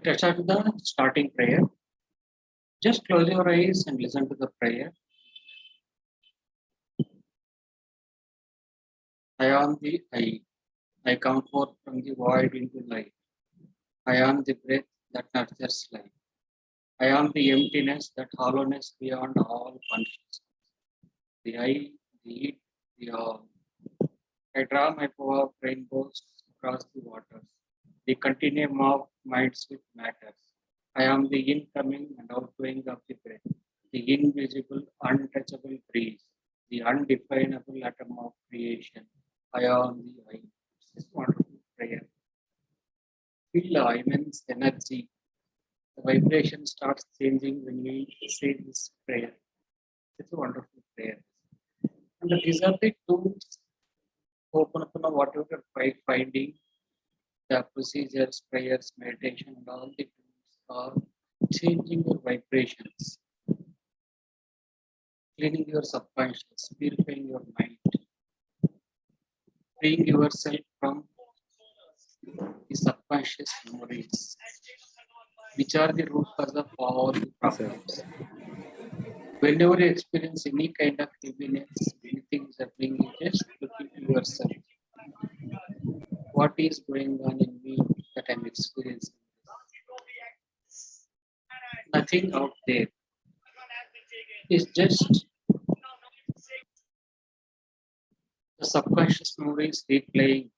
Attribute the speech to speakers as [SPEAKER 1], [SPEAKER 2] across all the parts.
[SPEAKER 1] Let's start with the starting prayer. Just close your eyes and listen to the prayer. I am the I. I come forth from the void into light. I am the breath that nurtures life. I am the emptiness, that hollowness beyond all consciousness. The I, the it, the all. I draw my power of rainbows across the waters. The continuum of minds with matters. I am the incoming and outgoing of the breath, the invisible, untouchable breeze, the undefinable atom of creation. I am the I. This is wonderful prayer. Feel the immense energy. The vibration starts changing when we say this prayer. It's a wonderful prayer. And these are the tools open up whatever you're finding, the procedures, prayers, meditation, and all the tools are changing your vibrations, cleaning your subconscious, purifying your mind, freeing yourself from the subconscious memories, which are the root cause of all the problems. Whenever you experience any kind of heaviness, anything is happening, you just look into yourself. What is going on in me that I'm experiencing? Nothing out there. It's just the subconscious memories replaying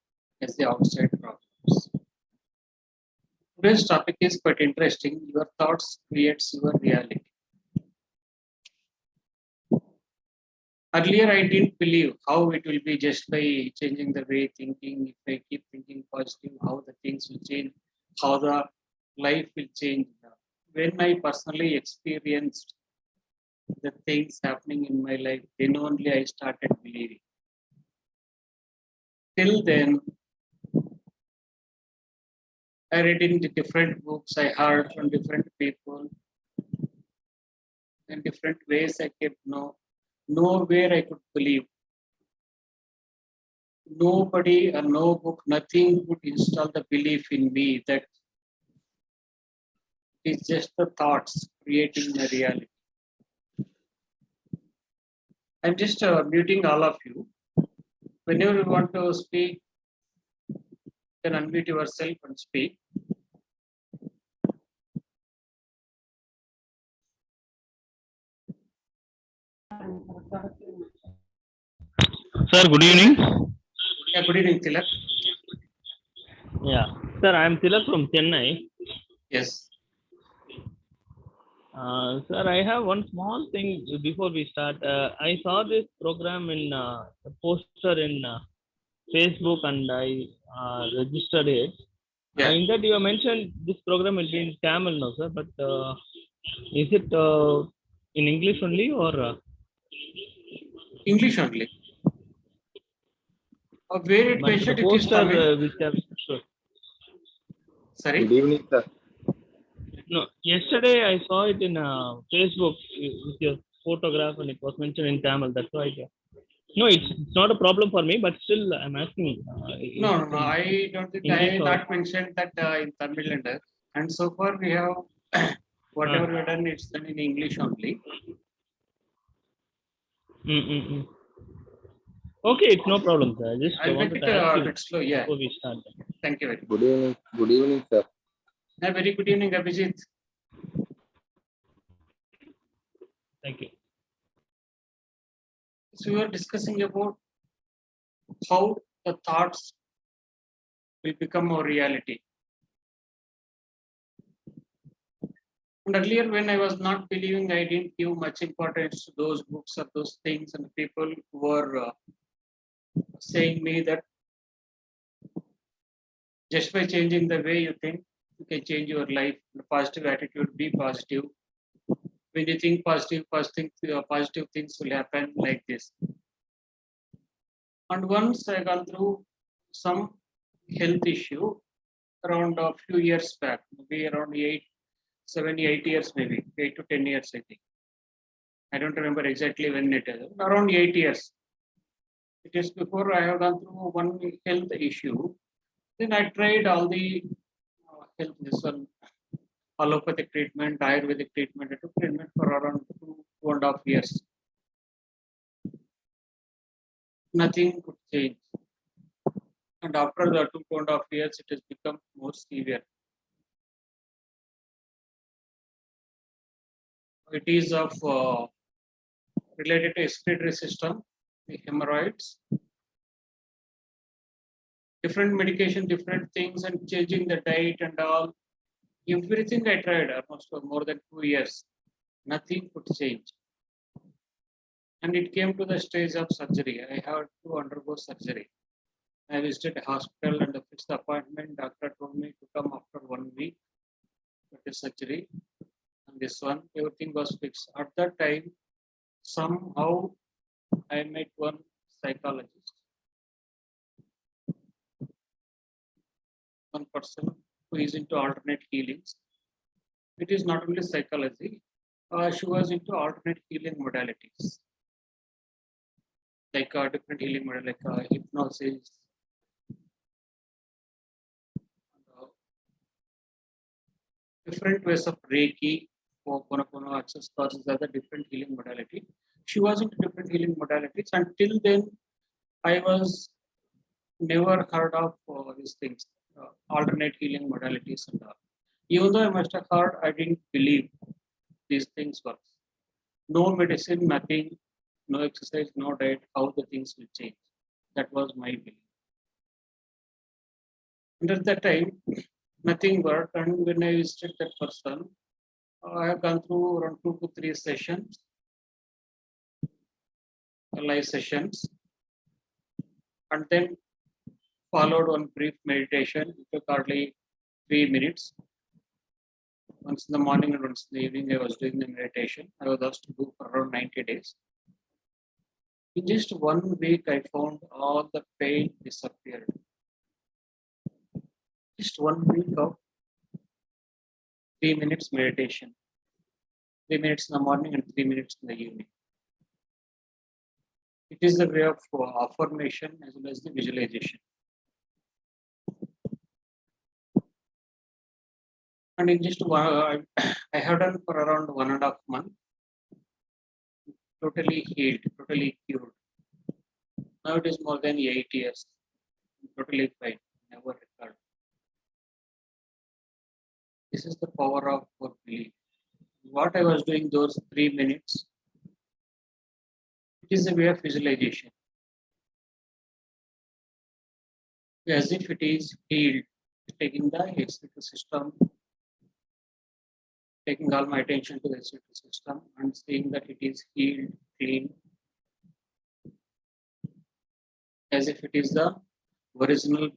[SPEAKER 1] as the outside problems. Today's topic is quite interesting. Your thoughts creates your reality. Earlier, I didn't believe how it will be just by changing the way thinking. If I keep thinking positive, how the things will change, how the life will change. When I personally experienced the things happening in my life, then only I started believing. Till then, I read in the different books, I heard from different people, in different ways I kept nowhere I could believe. Nobody or no book, nothing would install the belief in me that it's just the thoughts creating the reality. I'm just muting all of you. Whenever you want to speak, you can unmute yourself and speak.
[SPEAKER 2] Sir, good evening.
[SPEAKER 1] Yeah, good evening, Tilak.
[SPEAKER 2] Yeah, sir, I am Tilak from Chennai.
[SPEAKER 1] Yes.
[SPEAKER 2] Sir, I have one small thing before we start. I saw this program in a poster in Facebook and I registered it.
[SPEAKER 1] Yeah.
[SPEAKER 2] In that you mentioned this program will be in Tamil now, sir, but is it in English only or?
[SPEAKER 1] English only. Where it
[SPEAKER 2] But the
[SPEAKER 1] mentioned it is
[SPEAKER 2] poster
[SPEAKER 1] Tamil.
[SPEAKER 2] which have sure.
[SPEAKER 1] Sorry.
[SPEAKER 3] Good evening, sir.
[SPEAKER 2] No, yesterday I saw it in Facebook with your photograph and it was mentioned in Tamil. That's why. No, it's not a problem for me, but still I'm asking.
[SPEAKER 1] No. I don't think I
[SPEAKER 2] English or
[SPEAKER 1] not mentioned that in Tamil and so far we have whatever we have done, it's done in English only.
[SPEAKER 2] Okay, it's no problem, sir. I just
[SPEAKER 1] I'll make
[SPEAKER 2] wanted
[SPEAKER 1] it
[SPEAKER 2] to ask
[SPEAKER 1] a
[SPEAKER 2] you
[SPEAKER 1] bit slow. Yeah.
[SPEAKER 2] before we start.
[SPEAKER 1] Thank you very much.
[SPEAKER 3] Good evening. Good evening, sir.
[SPEAKER 1] A very good evening, Abhijit.
[SPEAKER 2] Thank you.
[SPEAKER 1] So we are discussing about how the thoughts will become our reality. And earlier, when I was not believing, I didn't give much importance to those books or those things, and people were saying me that just by changing the way you think, you can change your life. The positive attitude, be positive. When you think positive, positive things will happen like this. And once I gone through some health issue around a few years back, maybe around 8 years, maybe 8 to 10 years, I think. I don't remember exactly when it is. Around 8 years. It is before I have gone through one health issue. Then I tried all the health, this one, allopathic treatment, Ayurvedic treatment. I took treatment for around 2.5 years. Nothing could change. And after the 2.5 years, it has become more severe. It is of related to excretory system, the hemorrhoids, different medication, different things, and changing the diet and all. Everything I tried almost for more than 2 years. Nothing could change. And it came to the stage of surgery. I had to undergo surgery. I visited a hospital and fixed the appointment. Doctor told me to come after 1 week for the surgery. And this one, everything was fixed. At that time, somehow I met one psychologist, one person who is into alternate healings. It is not only psychology, she was into alternate healing modalities, like different healing model, like hypnosis, uh, different ways of Reiki, Ho'oponopono, access causes, other different healing modality. She was into different healing modalities. Until then, I was never heard of these things, alternate healing modalities and all. Even though I must have heard, I didn't believe these things work. No medicine, nothing, no exercise, no diet, how the things will change. That was my belief. And at that time, nothing worked. And when I visited that person, I have gone through around 2 to 3 sessions, live sessions, and then followed one brief meditation. It took hardly 3 minutes. Once in the morning and once in the evening, I was doing the meditation. I was asked to do for around 90 days. In just 1 week, I found all the pain disappeared. Just 1 week of 3 minutes meditation. 3 minutes in the morning and 3 minutes in the evening. It is the way of affirmation as well as the visualization. And in just one, I have done for around 1.5 months, totally healed, totally cured. Now it is more than 8 years, totally fine, never recovered. This is the power of belief. What I was doing those 3 minutes, it is a way of visualization. As if it is healed, taking the excretory system, taking all my attention to the excretory system and seeing that it is healed, clean, as if it is the original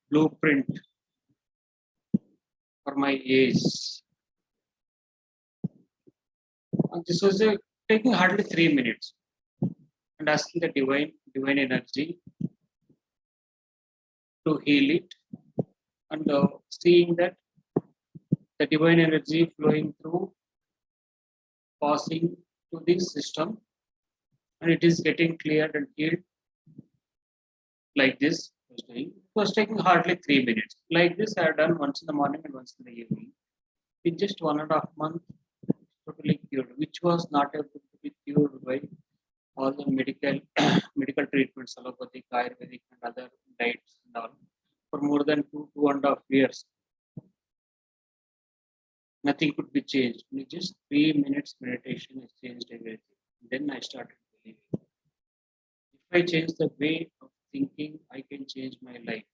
[SPEAKER 1] blueprint for my age. And this was taking hardly 3 minutes and asking the divine energy to heal it, and seeing that the divine energy flowing through, passing to this system, and it is getting cleared and healed like this. It was taking hardly 3 minutes. Like this, I have done once in the morning and once in the evening. In just 1.5 months, totally cured, which was not able to be cured by all the medical treatments, allopathic, Ayurvedic, and other diets and all. For more than 2.5 years, nothing could be changed. In just 3 minutes meditation has changed everything. Then I started believing. If I change the way of thinking, I can change my life.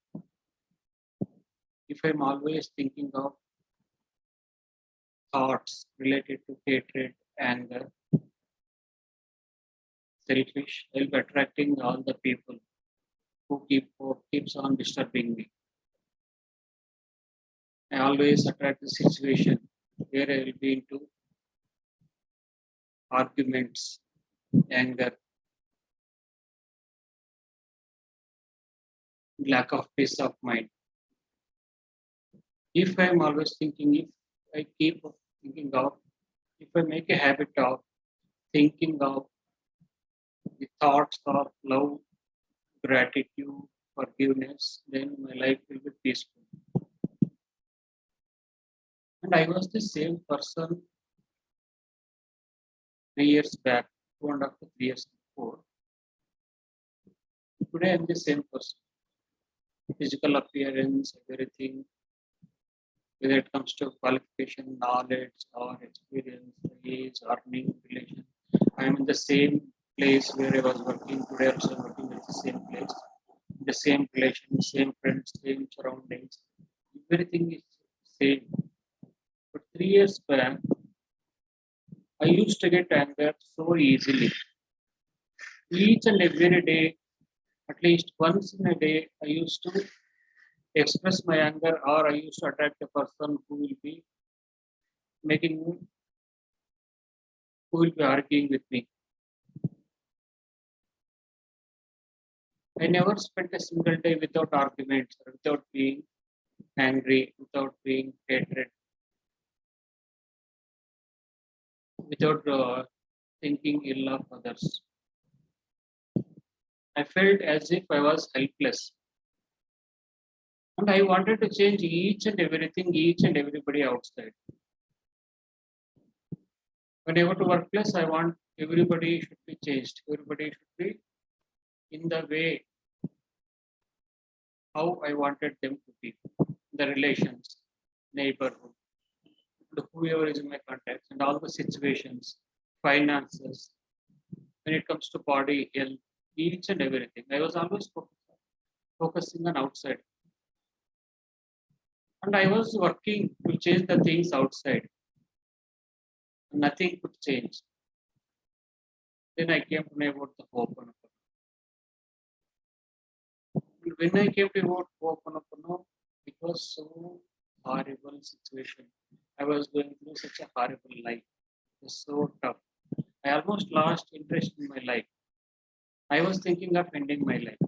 [SPEAKER 1] If I'm always thinking of thoughts related to hatred, anger, selfish, I'll be attracting all the people who keeps on disturbing me. I always attract the situation where I will be into arguments, anger, lack of peace of mind. If I am always thinking, if I keep thinking of, if I make a habit of thinking of the thoughts of love, gratitude, forgiveness, then my life will be peaceful. And I was the same person 3 years back, 2.5 to 3 years before. Today I'm the same person. Physical appearance, everything, whether it comes to qualification, knowledge, or experience, age, earning, relation. I'm in the same place where I was working. Today also I'm working at the same place, the same relation, same friends, same surroundings. Everything is same. But 3 years back, I used to get anger so easily. Each and every day, at least once in a day, I used to express my anger, or I used to attack the person who will be making me, who will be arguing with me. I never spent a single day without arguments, or without being angry, without being hatred, without thinking ill of others. I felt as if I was helpless. And I wanted to change each and everything, each and everybody outside. When I go to workplace, I want everybody should be changed. Everybody should be in the way how I wanted them to be. The relations, neighborhood, whoever is in my contacts, and all the situations, finances, when it comes to body, health, each and everything. I was always focusing on outside. And I was working to change the things outside. Nothing could change. Then I came to know about the Ho'oponopono. When I came to about Ho'oponopono, it was so horrible situation. I was going through such a horrible life. It was so tough. I almost lost interest in my life. I was thinking of ending my life.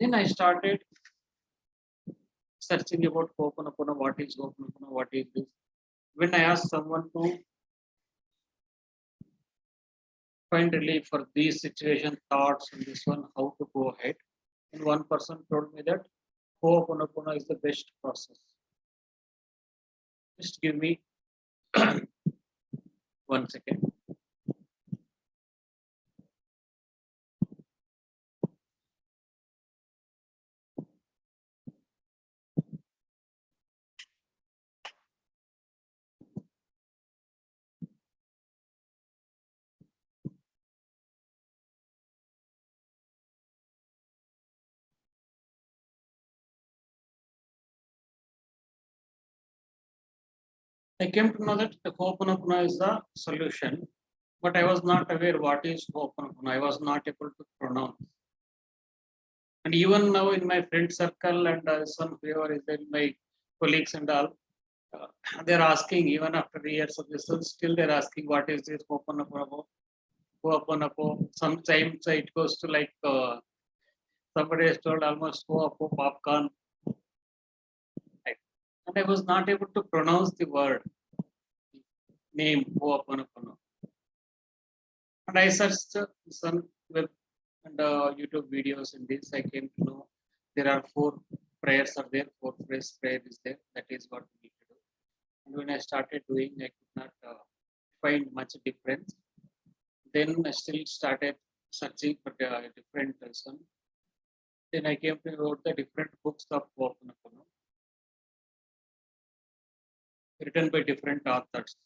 [SPEAKER 1] Then I started searching about Ho'oponopono, what is Ho'oponopono, what is this. When I asked someone to find relief for these situation thoughts and this one, how to go ahead, and one person told me that Ho'oponopono is the best process. Just give me 1 second. I came to know that the Ho'oponopono is the solution, but I was not aware what is Ho'oponopono. I was not able to pronounce. And even now in my friend circle and some whoever is there, my colleagues and all, uh, they're asking even after years of this, still they're asking what is this Ho'oponopono. Ho'oponopono. Sometimes it goes to like somebody has told almost Ho'opo popcorn. And I was not able to pronounce the word name Ho'oponopono. And I searched some web and YouTube videos in this. I came to know there are 4 prayers are there, 4 phrase prayer is there. That is what we need to do. And when I started doing, I could not find much difference. Then I still started searching for the different person. Then I came to know the different books of Ho'oponopono written by different authors.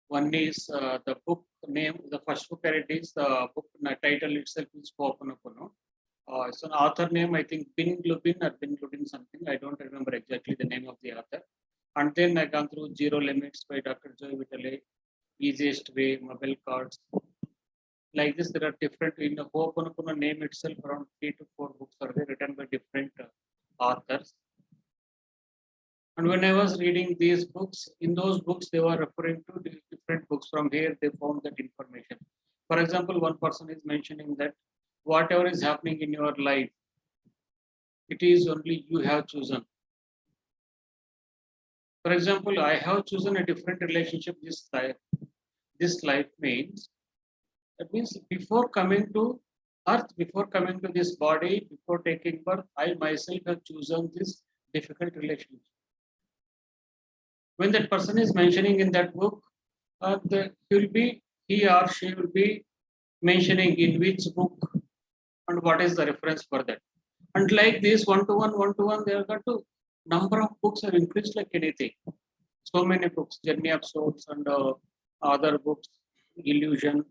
[SPEAKER 1] One is the book name, the first book I read is the book title itself is Ho'oponopono. It's an author name, I think Bin Lubin or Bin Lubin something. I don't remember exactly the name of the author. And then I gone through Zero Limits by Dr. Joy Vitale, Easiest Way, Mobile Cards. Like this, there are different, in the Ho'oponopono name itself, around 3 to 4 books are there written by different authors. And when I was reading these books, in those books, they were referring to different books. From here, they found that information. For example, one person is mentioning that whatever is happening in your life, it is only you have chosen. For example, I have chosen a different relationship this life. This life means, that means before coming to Earth, before coming to this body, before taking birth, I myself have chosen this difficult relationship. When that person is mentioning in that book, he or she will be mentioning in which book and what is the reference for that. And like this one to one, they have got to number of books have increased like anything. So many books, Journey of Souls and other books, Illusion.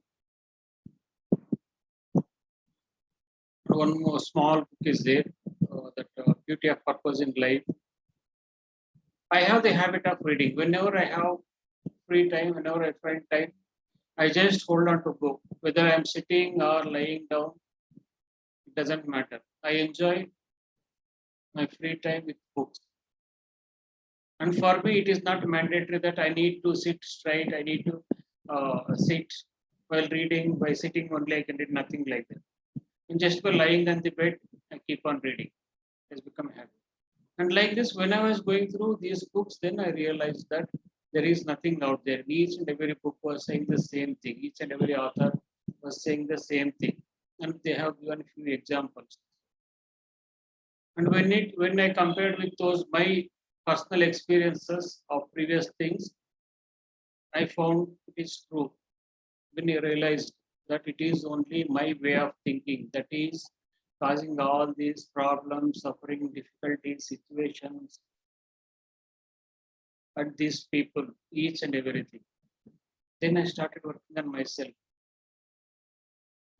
[SPEAKER 1] One more small book is there, that Beauty of Purpose in Life. I have the habit of reading. Whenever I have free time, whenever I find time, I just hold on to book. Whether I'm sitting or lying down, it doesn't matter. I enjoy my free time with books. And for me, it is not mandatory that I need to sit straight. I need to sit while reading. By sitting only, I can read nothing like that. And just by lying on the bed, I keep on reading. It has become a habit. And like this, when I was going through these books, then I realized that there is nothing out there. Each and every book was saying the same thing. Each and every author was saying the same thing. And they have given a few examples. And when I compared with those my personal experiences of previous things, I found it is true. When I realized that it is only my way of thinking that is causing all these problems, suffering, difficulties, situations, and these people, each and everything. Then I started working on myself.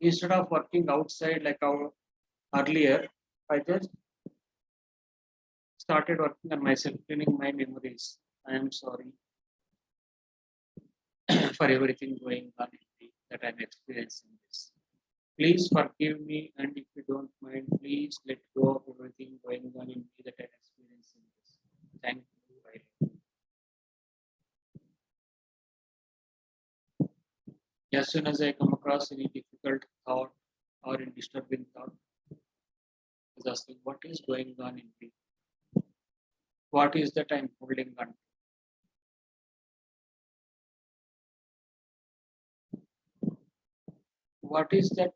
[SPEAKER 1] Instead of working outside like our earlier, I just started working on myself, cleaning my memories. I am sorry for everything going on in me that I'm experiencing this. Please forgive me, and if you don't mind, please let go of everything going on in me that I'm experiencing this. Thank you. As soon as I come across any difficult thought or a disturbing thought, I was asking, what is going on in me? What is that I'm holding on? What is that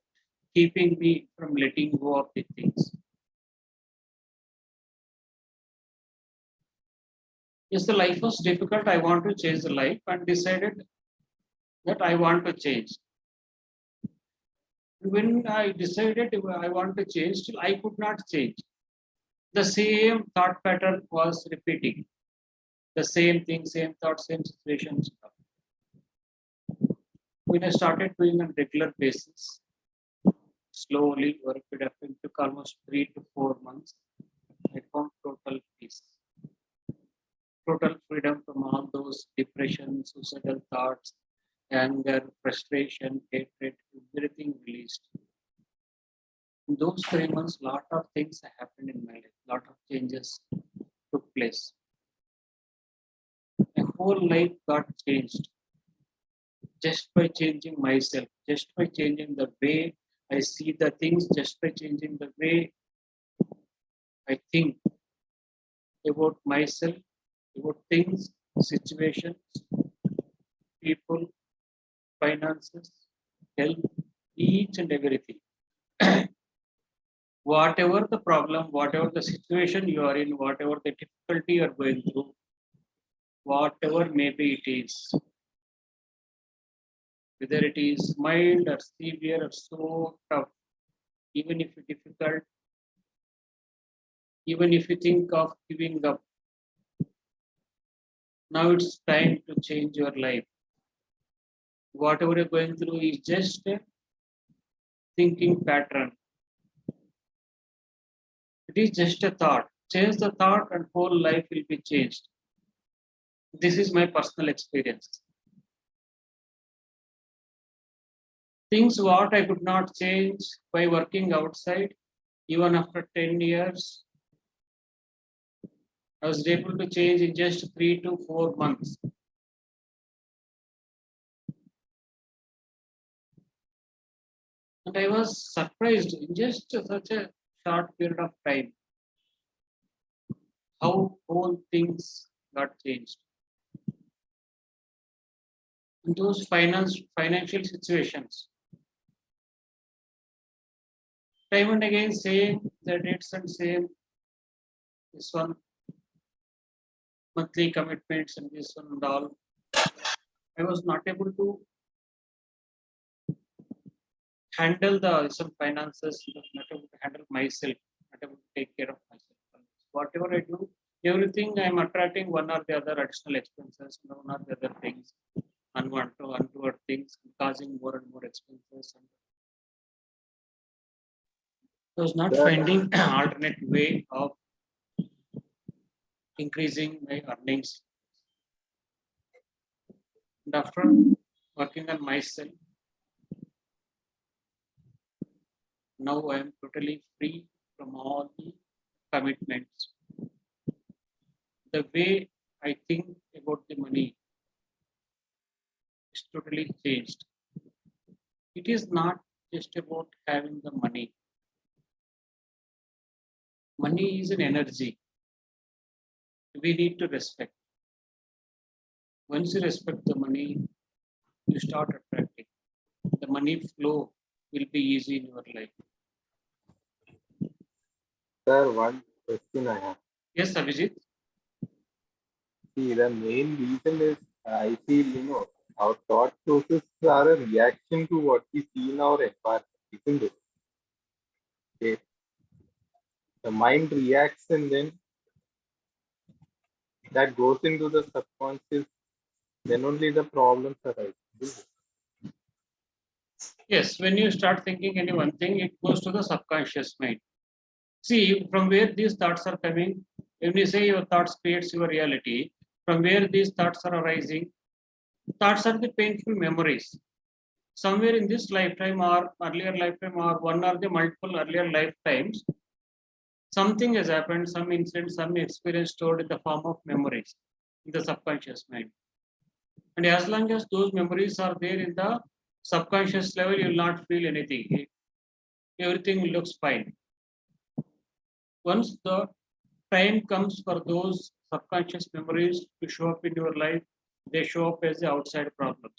[SPEAKER 1] keeping me from letting go of the things? Yes, the life was difficult. I want to change the life and decided that I want to change. When I decided I want to change, still I could not change. The same thought pattern was repeating. The same thing, same thought, same situations. When I started doing on regular basis, slowly over a period of time, took almost 3 to 4 months, I found total peace, total freedom from all those depression, suicidal thoughts, anger, frustration, hatred, everything released. In those 3 months, lot of things happened in my life, lot of changes took place. My whole life got changed just by changing myself, just by changing the way I see the things, just by changing the way I think about myself, about things, situations, people, finances, health, each and everything. Whatever the problem, whatever the situation you are in, whatever the difficulty you are going through, whatever maybe it is, whether it is mild or severe or so tough, even if it's difficult, even if you think of giving up, now it's time to change your life. Whatever you're going through is just a thinking pattern. It is just a thought. Change the thought and whole life will be changed. This is my personal experience. Things what I could not change by working outside, even after 10 years, I was able to change in just 3 to 4 months. And I was surprised in just such a short period of time how whole things got changed. In those financial situations, Time and again, same the dates and same. This one monthly commitments and this one and all. I was not able to handle some finances, not able to handle myself, not able to take care of myself. Whatever I do, everything I'm attracting one or the other additional expenses, one or the other things, untoward things, causing more and more expenses. And I was not
[SPEAKER 3] Sir,
[SPEAKER 1] finding alternate way of increasing my earnings. And after working on myself, now I am totally free from all the commitments. The way I think about the money is totally changed. It is not just about having the money. Money is an energy. We need to respect. Once you respect the money, you start attracting. The money flow will be easy in your life.
[SPEAKER 3] sir, one question I have.
[SPEAKER 1] Yes, Abhijit.
[SPEAKER 3] See, the main reason is I feel, our thought process are a reaction to what we see in our environment, isn't it? Okay. The mind reacts and then that goes into the subconscious, then only the problems arise. Isn't it?
[SPEAKER 1] Yes, when you start thinking any one thing, it goes to the subconscious mind. See, from where these thoughts are coming, when you say your thoughts creates your reality, from where these thoughts are arising, thoughts are the painful memories. Somewhere in this lifetime or earlier lifetime or one or the multiple earlier lifetimes, something has happened, some incident, some experience stored in the form of memories in the subconscious mind. And as long as those memories are there in the subconscious level, you will not feel anything. Everything looks fine. Once the time comes for those subconscious memories to show up in your life, they show up as the outside problems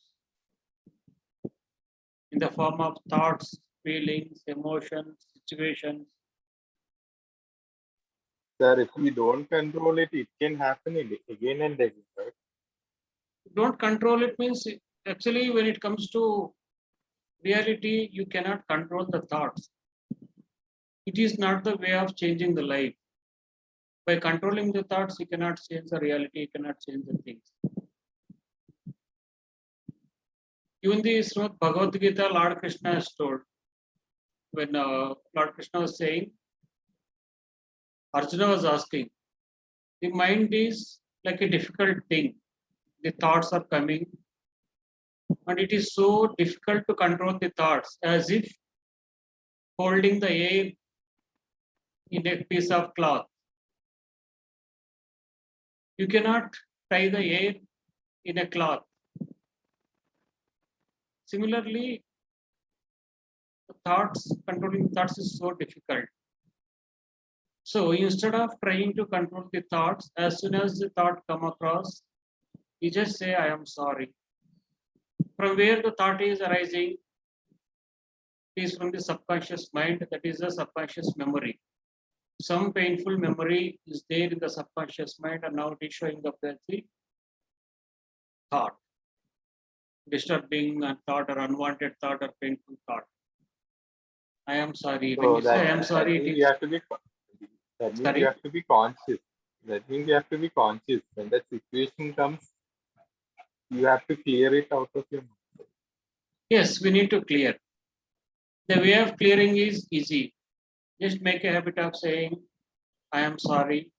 [SPEAKER 1] in the form of thoughts, feelings, emotions, situations.
[SPEAKER 3] Sir, if we don't control it, it can happen again and again, right?
[SPEAKER 1] Don't control it means actually when it comes to reality, you cannot control the thoughts. It is not the way of changing the life. By controlling the thoughts, you cannot change the reality, you cannot change the things. Even the Srimad Bhagavad Gita, Lord Krishna has told when Lord Krishna was saying, Arjuna was asking, the mind is like a difficult thing. The thoughts are coming, and it is so difficult to control the thoughts as if holding the air in a piece of cloth. You cannot tie the air in a cloth. Similarly, controlling thoughts is so difficult. So instead of trying to control the thoughts, as soon as the thought come across, you just say, I am sorry. From where the thought is arising is from the subconscious mind, that is the subconscious memory. Some painful memory is there in the subconscious mind and now it is showing up as the thought. Disturbing thought or unwanted thought or painful thought. I am sorry. When
[SPEAKER 3] So
[SPEAKER 1] you say I am
[SPEAKER 3] that
[SPEAKER 1] sorry,
[SPEAKER 3] means
[SPEAKER 1] it
[SPEAKER 3] we
[SPEAKER 1] is
[SPEAKER 3] have to be that means we
[SPEAKER 1] sorry.
[SPEAKER 3] have to be conscious. That means you have to be conscious. When that situation comes, you have to clear it out of your mind.
[SPEAKER 1] Yes, we need to clear. The way of clearing is easy. Just make a habit of saying, I am sorry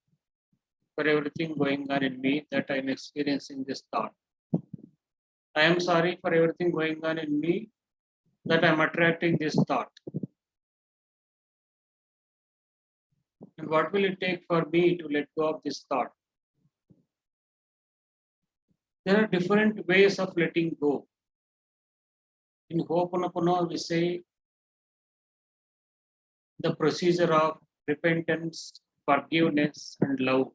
[SPEAKER 1] for everything going on in me that I am experiencing this thought. I am sorry for everything going on in me that I am attracting this thought. And what will it take for me to let go of this thought? There are different ways of letting go. In Ho'oponopono, we say the procedure of repentance, forgiveness, and love.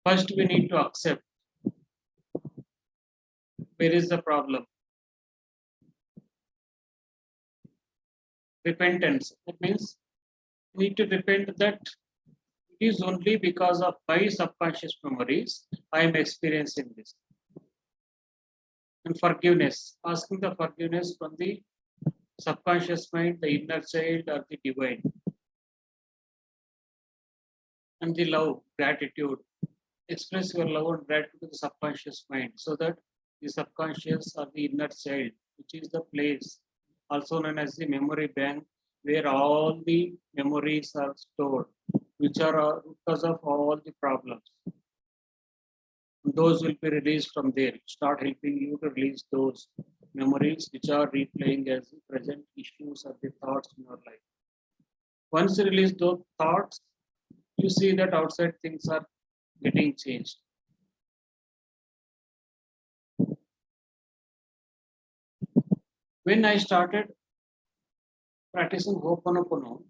[SPEAKER 1] First, we need to accept where is the problem. repentance. That means we need to repent that it is only because of my subconscious memories I am experiencing this. And forgiveness, asking the forgiveness from the subconscious mind, the inner child, or the divine. And the love, gratitude. Express your love and gratitude to the subconscious mind so that the subconscious or the inner child, which is the place also known as the memory bank, where all the memories are stored, which are because of all the problems. Those will be released from there. Start helping you to release those memories which are replaying as the present issues or the thoughts in your life. Once you release those thoughts, you see that outside things are getting changed. When I started practicing Ho'oponopono,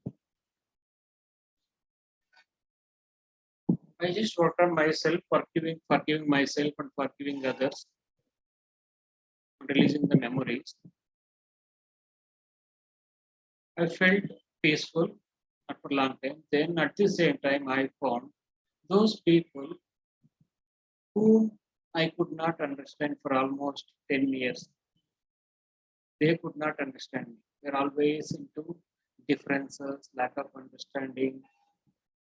[SPEAKER 1] I just worked on myself, forgiving myself and forgiving others, and releasing the memories. I felt peaceful after a long time. Then at the same time, I found those people whom I could not understand for almost 10 years. They could not understand me. They're always into differences, lack of understanding,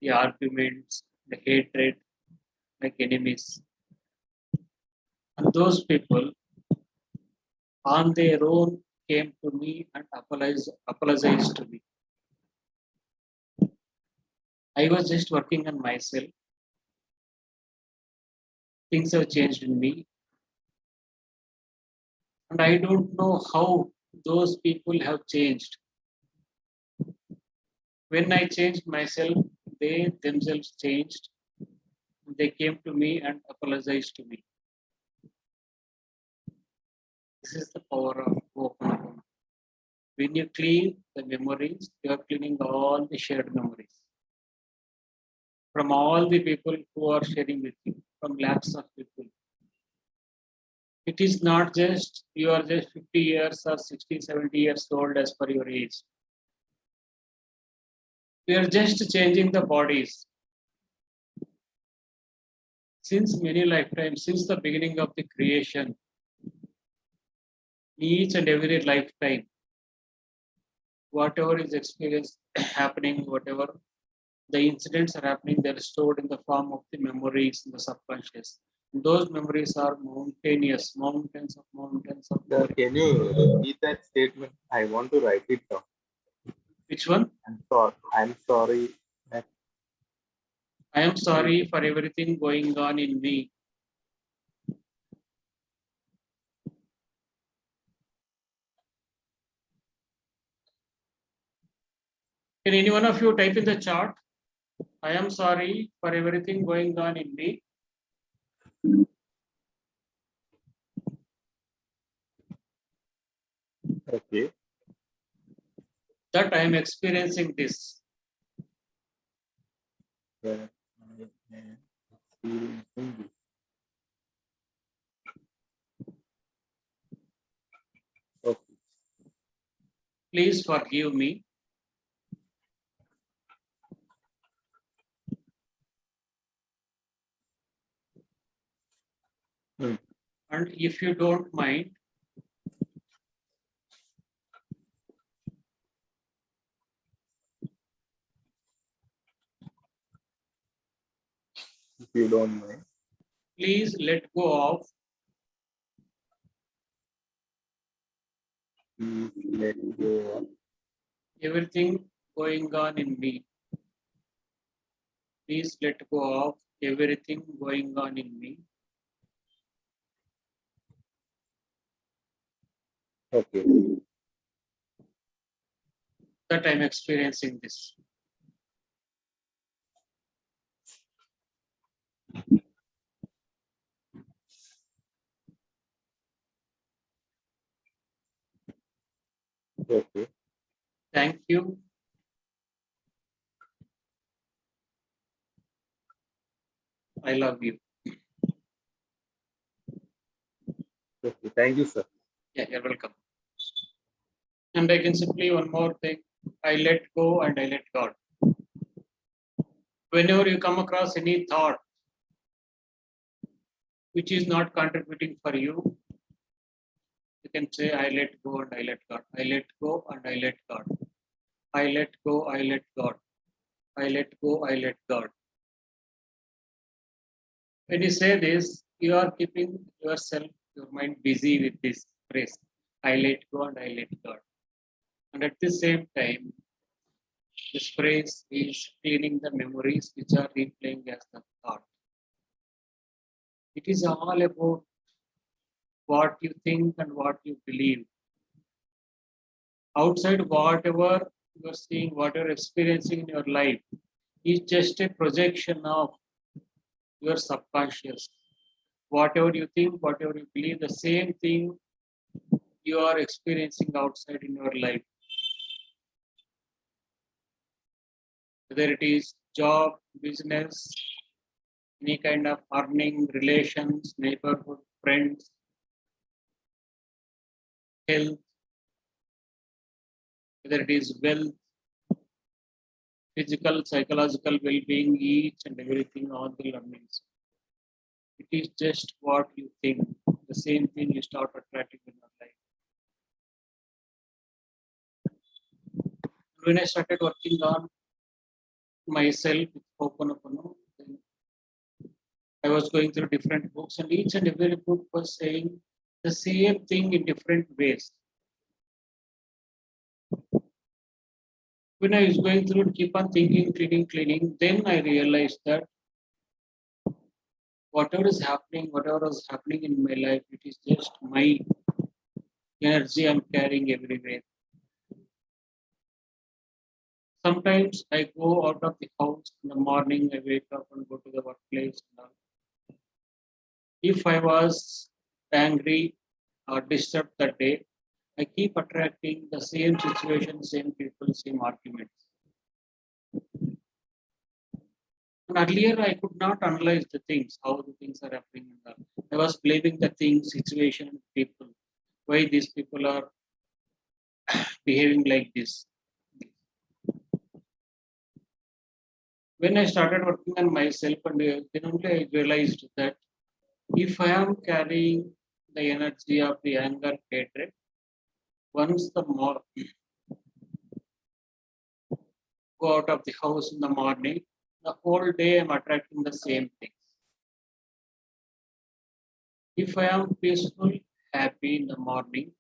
[SPEAKER 1] the arguments, the hatred, like enemies. And those people on their own came to me and apologized to me. I was just working on myself. Things have changed in me. And I don't know how those people have changed. When I changed myself, they themselves changed. They came to me and apologized to me. This is the power of Ho'oponopono. When you clean the memories, you are cleaning all the shared memories from all the people who are sharing with you, from lakhs of people. It is not just you are just 50 years or 60, 70 years old as per your age. We are just changing the bodies. Since many lifetimes, since the beginning of the creation, each and every lifetime, whatever is experienced happening, whatever the incidents are happening, they're stored in the form of the memories in the subconscious. Those memories are mountainous, mountains of
[SPEAKER 3] Sir,
[SPEAKER 1] memories.
[SPEAKER 3] can you repeat that statement? I want to write it down.
[SPEAKER 1] Which one?
[SPEAKER 3] I'm sorry.
[SPEAKER 1] I am sorry for everything going on in me. Can any one of you type in the chart? I am sorry for everything going on in me.
[SPEAKER 3] Okay.
[SPEAKER 1] That I am experiencing this.
[SPEAKER 3] That I am experiencing this. Okay.
[SPEAKER 1] Please forgive me.
[SPEAKER 3] Hmm.
[SPEAKER 1] And if you don't mind,
[SPEAKER 3] If you don't mind,
[SPEAKER 1] please let go of
[SPEAKER 3] please let go of
[SPEAKER 1] everything going on in me. Please let go of everything going on in me.
[SPEAKER 3] Okay.
[SPEAKER 1] That I'm experiencing this.
[SPEAKER 3] Okay.
[SPEAKER 1] Thank you. I love you.
[SPEAKER 3] Okay. Thank you, sir.
[SPEAKER 1] Yeah, you're welcome. And I can simply one more thing. I let go and I let God. Whenever you come across any thought which is not contributing for you, you can say, I let go and I let God. I let go and I let God. I let go, I let God. I let go, I let God. When you say this, you are keeping yourself, your mind busy with this phrase. I let go and I let God. And at the same time, this phrase is cleaning the memories which are replaying as the thought. It is all about what you think and what you believe. Outside, whatever you are seeing, whatever experiencing in your life is just a projection of your subconscious. Whatever you think, whatever you believe, the same thing you are experiencing outside in your life. Whether it is job, business, any kind of earning, relations, neighborhood, friends, health, whether it is wealth, physical, psychological well-being, each and everything, all the learnings. It is just what you think. The same thing you start attracting in your life. When I started working on myself with Ho'oponopono, then I was going through different books, and each and every book was saying the same thing in different ways. When I was going through and keep on thinking, cleaning, then I realized that whatever is happening, whatever was happening in my life, it is just my energy I'm carrying everywhere. Sometimes I go out of the house in the morning, I wake up and go to the workplace. If I was angry or disturbed that day, I keep attracting the same situation, same people, same arguments. And earlier, I could not analyze the things, how the things are happening. I was blaming the things, situation, people, why these people are behaving like this. When I started working on myself, and then only I realized that if I am carrying the energy of the anger, hatred, once the more go out of the house in the morning, the whole day I'm attracting the same things. If I am peaceful, happy in the morning,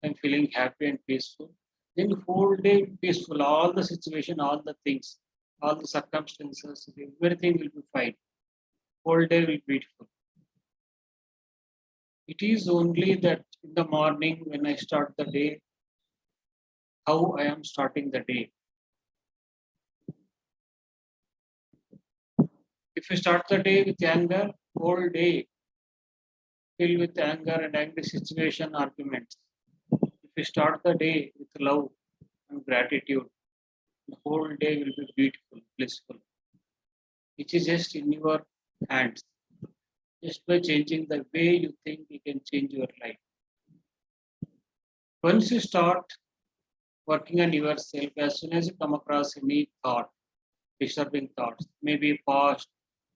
[SPEAKER 1] I'm feeling happy and peaceful, then the whole day peaceful, all the situation, all the things, all the circumstances, everything will be fine. Whole day will be beautiful. It is only that in the morning when I start the day, how I am starting the day. If you start the day with anger, whole day filled with anger and angry situation, arguments. If you start the day with love and gratitude, the whole day will be beautiful, blissful. It is just in your hands. Just by changing the way you think, you can change your life. Once you start working on yourself, as soon as you come across any thought, disturbing thoughts, maybe past,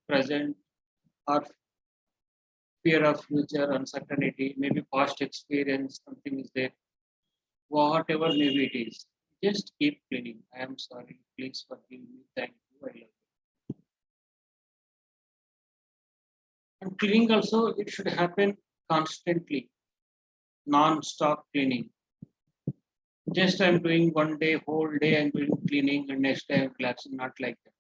[SPEAKER 1] present, or fear of future, uncertainty, maybe past experience, something is there, whatever maybe it is, just keep cleaning. I am sorry, please forgive me, thank you, I love you. And cleaning also, it should happen constantly, non-stop cleaning. Just I'm doing one day, whole day I'm doing cleaning, and next day I'm relaxing, not like that.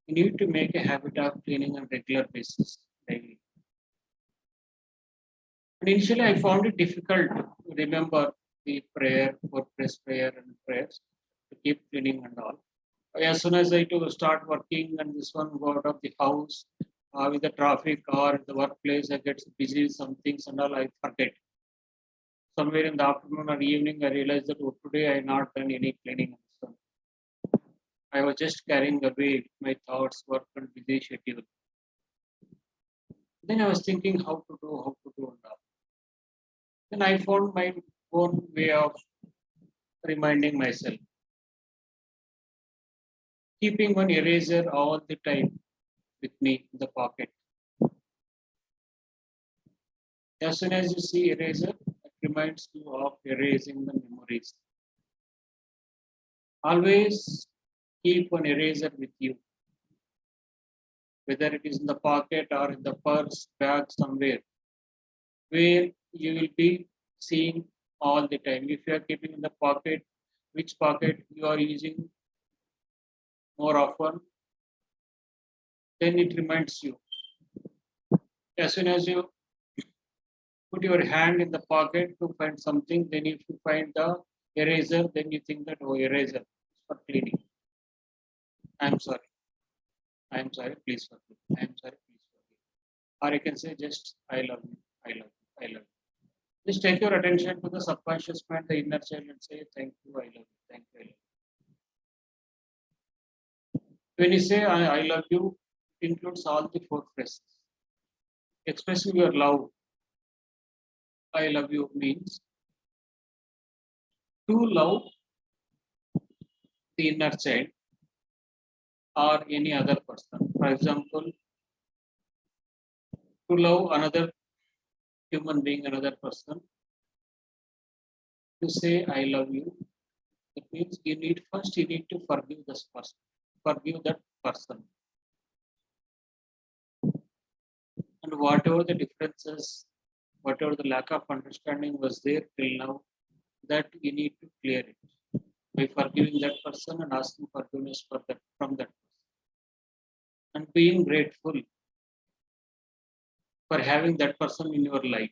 [SPEAKER 1] You need to make a habit of cleaning on regular basis, daily. And initially, I found it difficult to remember the prayer, WordPress prayer and prayers to keep cleaning and all. As soon as I to start working and this one go out of the house with the traffic or the workplace, I get busy with some things and all, I forget. Somewhere in the afternoon or evening, I realized that today I have not done any cleaning. So I was just carrying away my thoughts, work and busy schedule. Then I was thinking how to do and all. Then I found my own way of reminding myself. Keeping one eraser all the time with me in the pocket. As soon as you see eraser, it reminds you of erasing the memories. Always keep one eraser with you, whether it is in the pocket or in the purse, bag, somewhere, where you will be seeing all the time. If you are keeping in the pocket, which pocket you are using more often, then it reminds you. As soon as you put your hand in the pocket to find something, then if you find the eraser, then you think that, oh, eraser is for cleaning. I'm sorry. I'm sorry, please forgive. I'm sorry, please forgive. Or you can say just, I love you, I love you, I love you. Just take your attention to the subconscious mind, the inner child, and say, thank you, I love you, thank you, I love you. When you say, I love you, it includes all the four phrases. Expressing your love, I love you means to love the inner child or any other person. For example, to love another human being, another person, to say I love you, it means you need to forgive this person, forgive that person. And whatever the differences, whatever the lack of understanding was there till now, that you need to clear it by forgiving that person and asking forgiveness for that from that person. And being grateful for having that person in your life.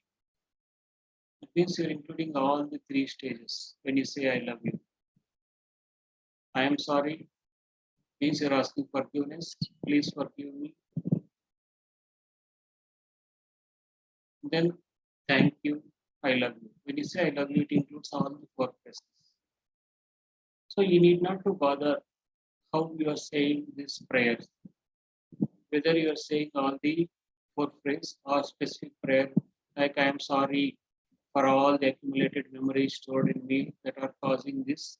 [SPEAKER 1] It means you're including all the three stages when you say I love you. I am sorry means you're asking forgiveness. Please forgive me. Then thank you. I love you. When you say I love you, it includes all the four phrases. So you need not to bother how you are saying these prayers, whether you are saying all the four phrases or specific prayer, like I am sorry for all the accumulated memories stored in me that are causing this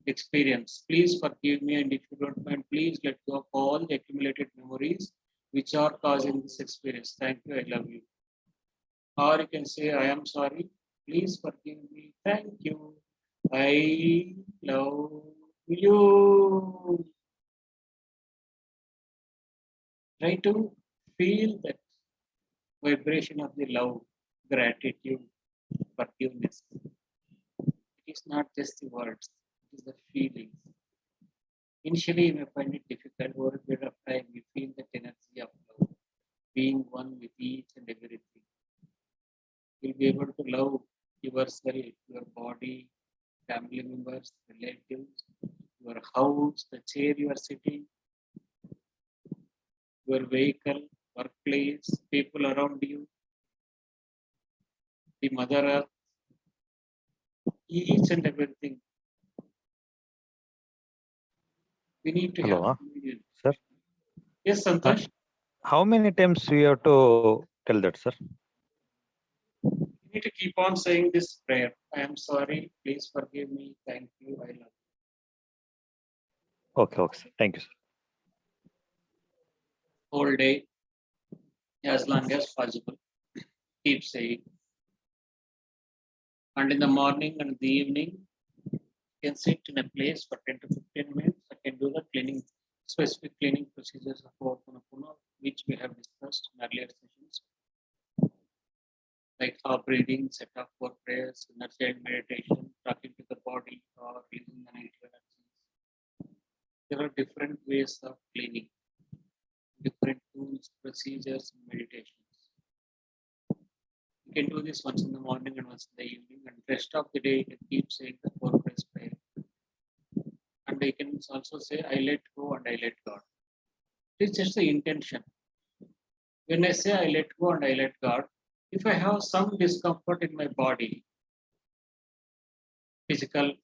[SPEAKER 1] experience. Please forgive me, and if you don't mind, please let go of all the accumulated memories which are causing this experience. Thank you, I love you. Or you can say, I am sorry, please forgive me. Thank you, I love you. Try to feel that vibration of the love, gratitude, forgiveness. It is not just the words, it is the feelings. Initially, you may find it difficult. Over a period of time, you feel that energy of love, being one with each and everything. You'll be able to love yourself, your body, family members, relatives, your house, the chair you are sitting, your vehicle, workplace, people around you, the mother earth, each and everything. We need to
[SPEAKER 4] Hello,
[SPEAKER 1] have communion.
[SPEAKER 4] sir.
[SPEAKER 1] Yes, Santosh.
[SPEAKER 4] How many times we have to tell that, sir?
[SPEAKER 1] You need to keep on saying this prayer. I am sorry. Please forgive me. Thank you. I love you.
[SPEAKER 4] Okay, okay, sir. Thank you, sir.
[SPEAKER 1] Whole day, as long as possible. Keep saying. And in the morning and the evening, you can sit in a place for 10 to 15 minutes. I can do the cleaning, specific cleaning procedures of Ho'oponopono, which we have discussed in earlier sessions. Like breathing, set up for prayers, inner child meditation, talking to the body, or using the negative energies. There are different ways of cleaning, different tools, procedures, and meditations. You can do this once in the morning and once in the evening, and rest of the day you can keep saying the four prayers prayer. And you can also say, I let go and I let God. It's just the intention. When I say I let go and I let God, if I have some discomfort in my body, physical,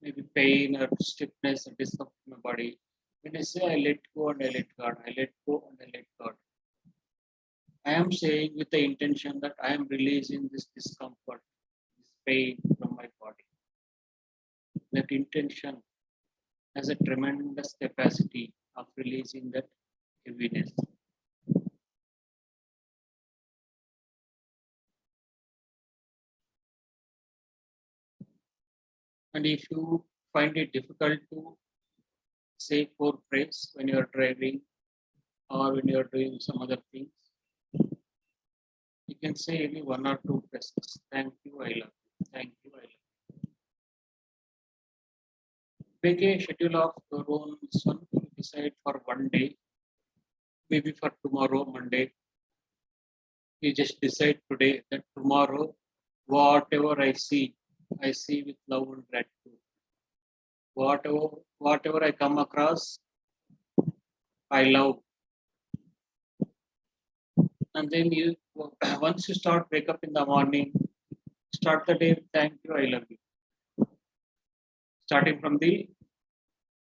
[SPEAKER 1] maybe pain or stiffness or discomfort in my body, when I say I let go and I let God, I let go and I let God, I am saying with the intention that I am releasing this discomfort, this pain from my body. That intention has a tremendous capacity of releasing that heaviness. And if you find it difficult to say core phrase when you are driving or when you are doing some other things, you can say only one or two phrases. Thank you, I love you. Thank you, I love you. Make a schedule of your own son. Decide for one day, maybe for tomorrow, Monday. You just decide today that tomorrow, whatever I see with love and gratitude. Whatever I come across, I love. And then you once you start wake up in the morning, start the day with thank you, I love you. Starting from the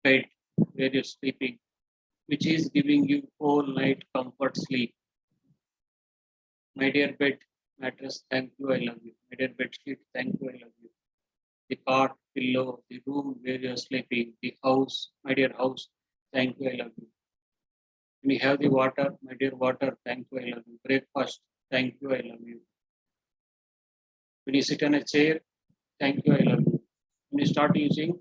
[SPEAKER 1] bed where you're sleeping, which is giving you whole night comfort sleep. My dear bed mattress, thank you, I love you. My dear bed sheet, thank you, I love you. The cot, pillow, the room where you're sleeping, the house, my dear house, thank you, I love you. When you have the water, my dear water, thank you, I love you. Breakfast, thank you, I love you. When you sit on a chair, thank you, I love you. When you start using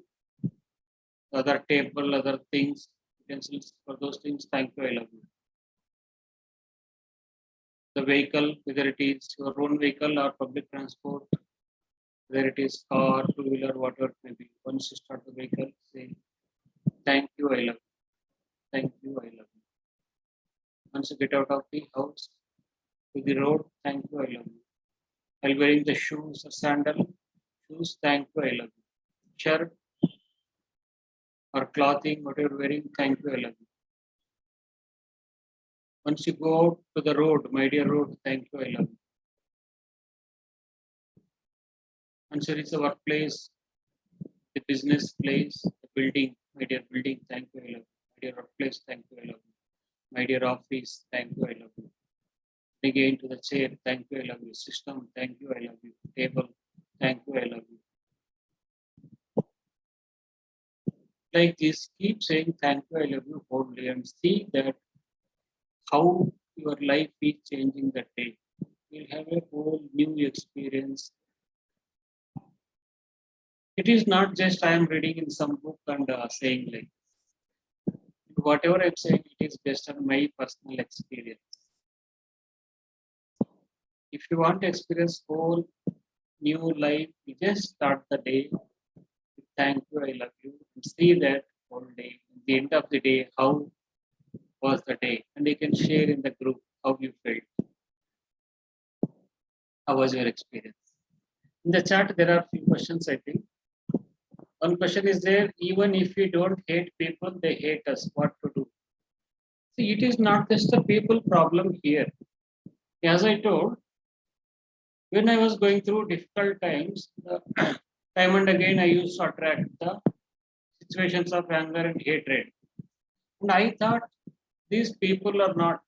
[SPEAKER 1] other table, other things, utensils for those things, thank you, I love you. The vehicle, whether it is your own vehicle or public transport, whether it is car, two-wheeler, whatever it may be, once you start the vehicle, say, thank you, I love you. Thank you, I love you. Once you get out of the house to the road, thank you, I love you. While wearing the shoes or sandal, shoes, thank you, I love you. Shirt or clothing, whatever you're wearing, thank you, I love you. Once you go out to the road, my dear road, thank you, I love you. Once you reach the workplace, the business place, the building, my dear building, thank you, I love you. My dear workplace, thank you, I love you. My dear office, thank you, I love you. Again to the chair, thank you, I love you. System, thank you, I love you. Table, thank you, I love you. Like this, keep saying thank you, I love you wholly and see that how your life is changing that day. You'll have a whole new experience. It is not just I am reading in some book and saying like whatever I'm saying, it is based on my personal experience. If you want to experience whole new life, you just start the day with thank you, I love you, and see that whole day. At the end of the day, how was the day? And you can share in the group how you felt. How was your experience? In the chat, there are few questions, I think. One question is there, even if we don't hate people, they hate us. What to do? See, it is not just a people problem here. As I told, when I was going through difficult times, time and again I used to attract the situations of anger and hatred. And I thought these people are not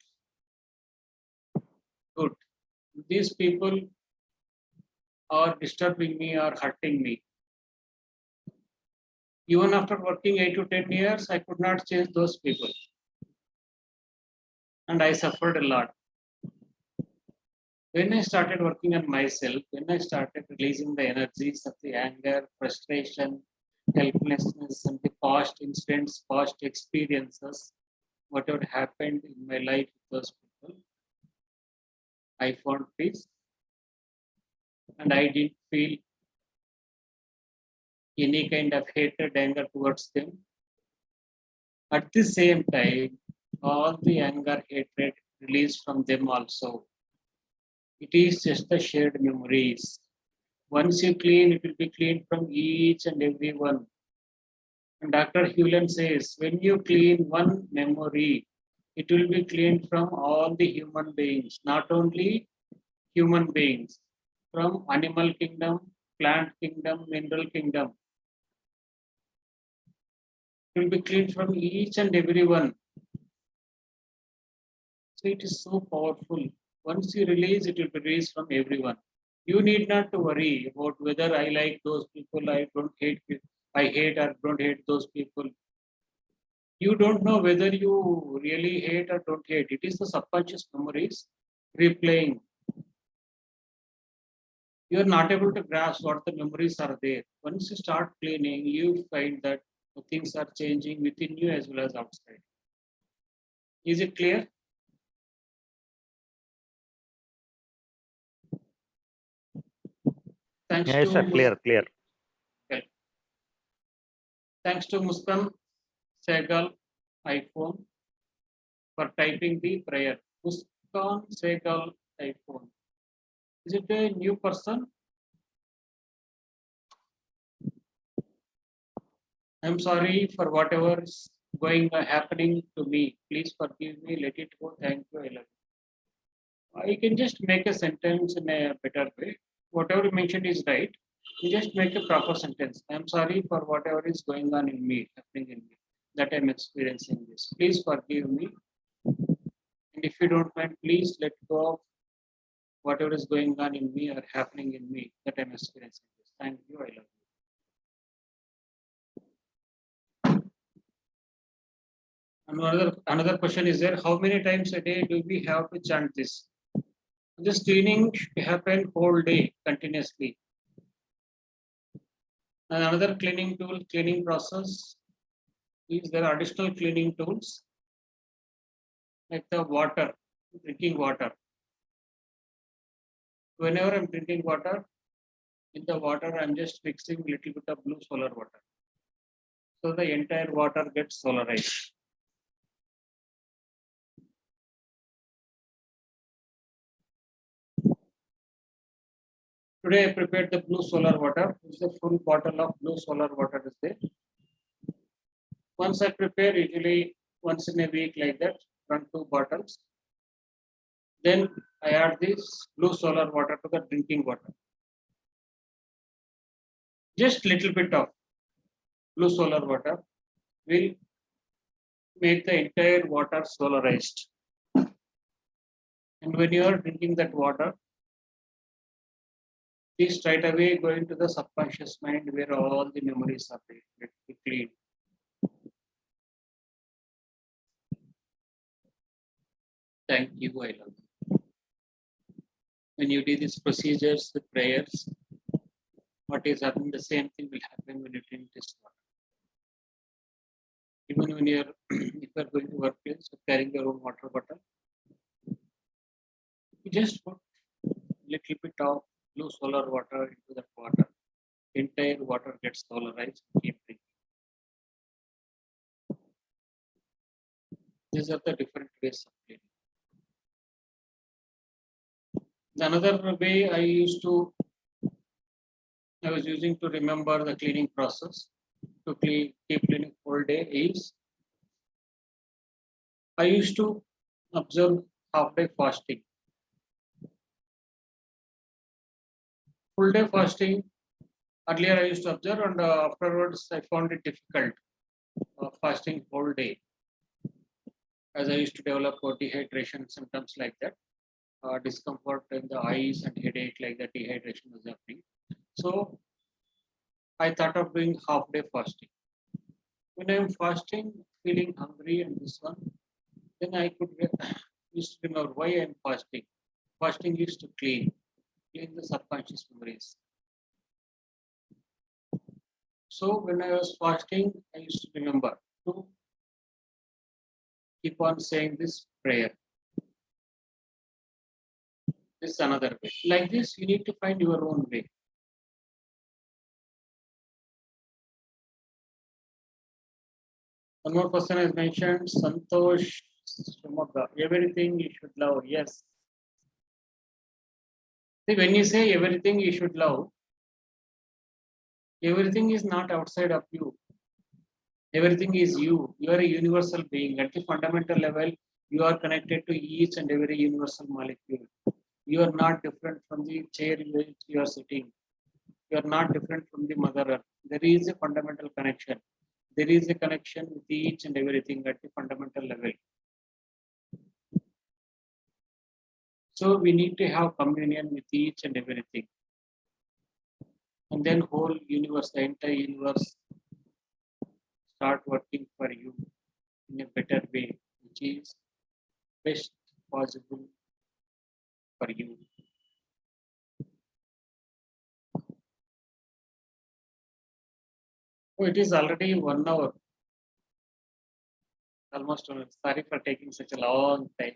[SPEAKER 1] good. These people are disturbing me or hurting me. Even after working 8 to 10 years, I could not change those people. And I suffered a lot. When I started working on myself, when I started releasing the energies of the anger, frustration, helplessness, and the past incidents, past experiences, whatever happened in my life with those people, I found peace. And I didn't feel any kind of hatred, anger towards them. At the same time, all the anger, hatred released from them also. It is just the shared memories. Once you clean, it will be cleaned from each and every one. And Dr. Hewlett says, when you clean one memory, it will be cleaned from all the human beings, not only human beings, from animal kingdom, plant kingdom, mineral kingdom. It will be cleaned from each and every one. So it is so powerful. Once you release, it will be released from everyone. You need not to worry about whether I like those people, I don't hate, I hate or don't hate those people. You don't know whether you really hate or don't hate. It is the subconscious memories replaying. You are not able to grasp what the memories are there. Once you start cleaning, you find that things are changing within you as well as outside. Is it clear? Thanks
[SPEAKER 4] Yes, sir.
[SPEAKER 1] to
[SPEAKER 4] Clear.
[SPEAKER 1] Thanks to Muskan Segal iPhone for typing the prayer. Muskan Segal iPhone. Is it a new person? I'm sorry for whatever is happening to me. Please forgive me. Let it go. Thank you. I love you. I can just make a sentence in a better way. Whatever you mentioned is right. You just make a proper sentence. I'm sorry for whatever is going on in me, happening in me, that I'm experiencing this. Please forgive me. And if you don't mind, please let go of whatever is going on in me or happening in me that I'm experiencing this. Thank you. I love you. Another question is there. How many times a day do we have to chant this? This cleaning should happen whole day continuously. And another cleaning process is there are additional cleaning tools like the water, drinking water. Whenever I'm drinking water, in the water I'm just mixing a little bit of blue solar water. So the entire water gets solarized. Today I prepared the blue solar water. This is a full bottle of blue solar water is there. Once I prepare, usually once in a week like that, 2 bottles. Then I add this blue solar water to the drinking water. Just little bit of blue solar water will make the entire water solarized. And when you are drinking that water, please straight away go into the subconscious mind where all the memories are there. Let it be clean. Thank you, I love you. When you do these procedures, the prayers, what is happening, the same thing will happen when you drink this water. Even when you're if you're going to workplace or carrying your own water bottle, you just put little bit of blue solar water into that water. Entire water gets solarized. Keep drinking. These are the different ways of cleaning. Another way I was using to remember the cleaning process to keep cleaning whole day is I used to observe half-day fasting. Full day fasting, earlier I used to observe and afterwards I found it difficult fasting whole day as I used to develop dehydration symptoms like that, discomfort in the eyes and headache like that, dehydration was happening. So I thought of doing half-day fasting. When I'm fasting, feeling hungry and this one, then I could used to remember why I'm fasting. Fasting used to clean the subconscious memories. So when I was fasting, I used to remember to keep on saying this prayer. This is another way. Like this, you need to find your own way. One more person has mentioned Santosh Shumaga. Everything you should love. Yes. See, when you say everything you should love, everything is not outside of you. Everything is you. You are a universal being. At the fundamental level, you are connected to each and every universal molecule. You are not different from the chair in which you are sitting. You are not different from the Mother Earth. There is a fundamental connection. There is a connection with each and everything at the fundamental level. So we need to have communion with each and everything. And then whole universe, the entire universe start working for you in a better way, which is best possible for you. Oh, it is already 1 hour, almost 1 hour. Sorry for taking such a long time.